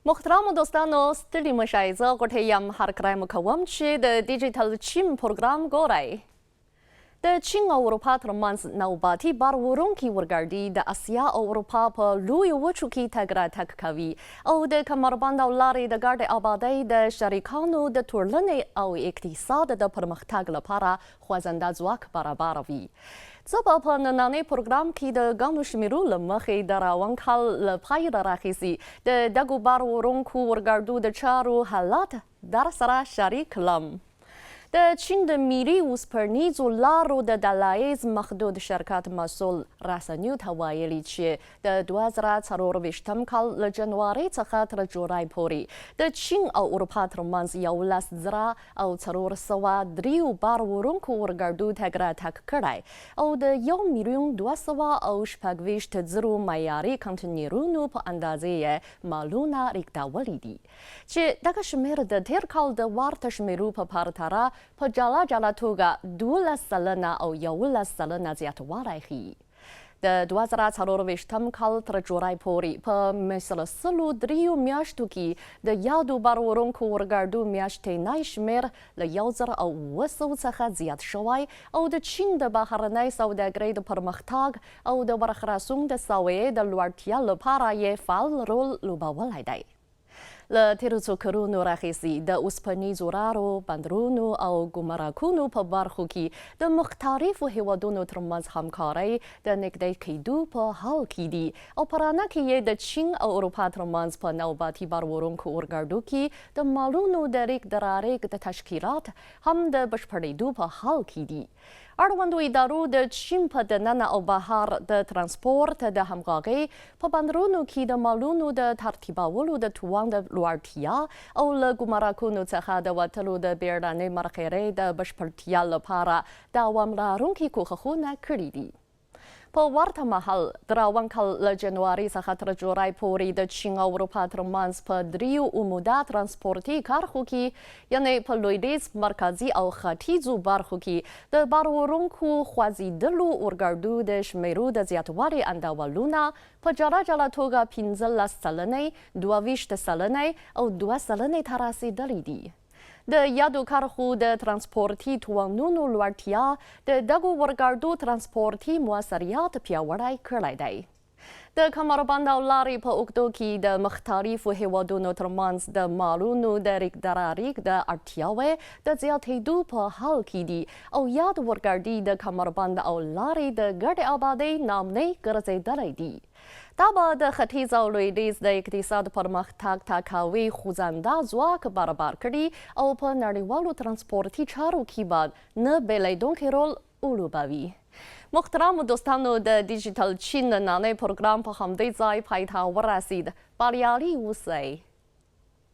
محترم دوستانو ستړي مشئ زه غوټۍ یم هرکلی مو کوم چې د ډیجیټل چین پروګرام ګورئ. د چین او اروپا ترمنځ نوبتي بار وړونکي اورګاډي د اسیا او اروپا په لویو وچو کې تګ راتګ کوي او د کمربند او لارې د ګډې آبادۍ د شریکانو د ټولنې او اقتصاد د پرمختګ لپاره خوځنده ځواک برابروي. زه به په نننۍ پروګرام کې د ګڼو شمیرو له مخې د روان کال له پیله راهیسې د دغو بار وړونکو اورګاډو د چارو حالات در سره شریک کړم. د چین د ملي اوسپنیزو لارو د دلایز محدود شرکت مسؤل رسنیو ته ویلي چې د 2024 کال له جنورۍ څخه تر جولای پورې د چین او اروپا ترمنځ 11,403 بار وړونکو اورګاډو تګ راتګ کړی او د 1,226,000 معیاري کنټینرونو په اندازې یې مالونه ریږدولي دي چې دغه شمېر د تېر کال د ورته شمیرو په پرتله په جلا جلا توګه 12 سلنه او 11 سلنه زیاتوالی ښیي. د 2024 کال تر جولای پورې په مثل 3 میاشتو کې د یادو بار وړونکو اورګاډو میاشتنی شمېر له 1,700 څخه زیات شوی او د چین د بهرنۍ سوداګرۍ د پرمختګ او د برخلاصون د سویې د لوړتیا لپاره یې فعال رول لوبولی دی. له تیرو څو کلونو راهیسې د اوسپنیزو لارو، بندرونو او ګمرکونو په برخو کې د مختلفو هیوادونو ترمنځ همکارۍ د نږدې کېدو په حال کې دي او په رڼا کې یې د چین او اروپا ترمنځ په نوبتي بار وړونکو اورګاډو کې د مالونو د ریږد رارېږد تشکیلات هم د بشپړېدو په حال کې دي. اړوندو ادارو د چین په دننه او بهر د ترانسپورټ د همغږۍ په بندرونو کې د مالونو د ترتیبولو د توان د لوړتیا او له ګمرکونو څخه د وتلو د بیړنۍ مرخیړۍ د بشپړتیا لپاره دوام لرونکي کوښښونه کړي دي. په ورته مهال د روان کال له جنورۍ څخه تر جولای پورې د چین او اروپا ترمنځ په 3 عمده ترانسپورټي کرښو کې یعنې په لویدیځ، مرکزي او ختیځو برخو کې د بار وړونکو خوځېدلو اورګاډو د شمیرو د زیاتوالي اندولونه په جلا جلا توګه 15 سلنې، 22 سلنې او 2 سلنې ته رسېدلي دي. د یادو کرښو د ترانسپورټي توانونو لوړتیا د دغو اورګاډو ترانسپورټي موثریت پیاوړی کړی دی. د کمربند او لارې په اوږدو کې د مختلفو هیوادونو ترمنځ د مالونو د ریږد رارېږد اړتیاوې د زیاتېدو په حال کې دي او یاد اورګاډي د کمربند او لارې د ګډې آبادۍ نامنۍ ګرځېدلی دي. دا به د ختیځ او لویدیځ د اقتصاد پرمختګ ټاکوي خوځنده ځواک برابر کړي او په نړیوالو ترانسپورټي چارو کې به نه بېلېدونکی رول ولوبوي. محترمو دوستانو د ډیجیټل چین نننۍ پروګرام په همدې ځای پای ته ورسید. بریالي اوسئ.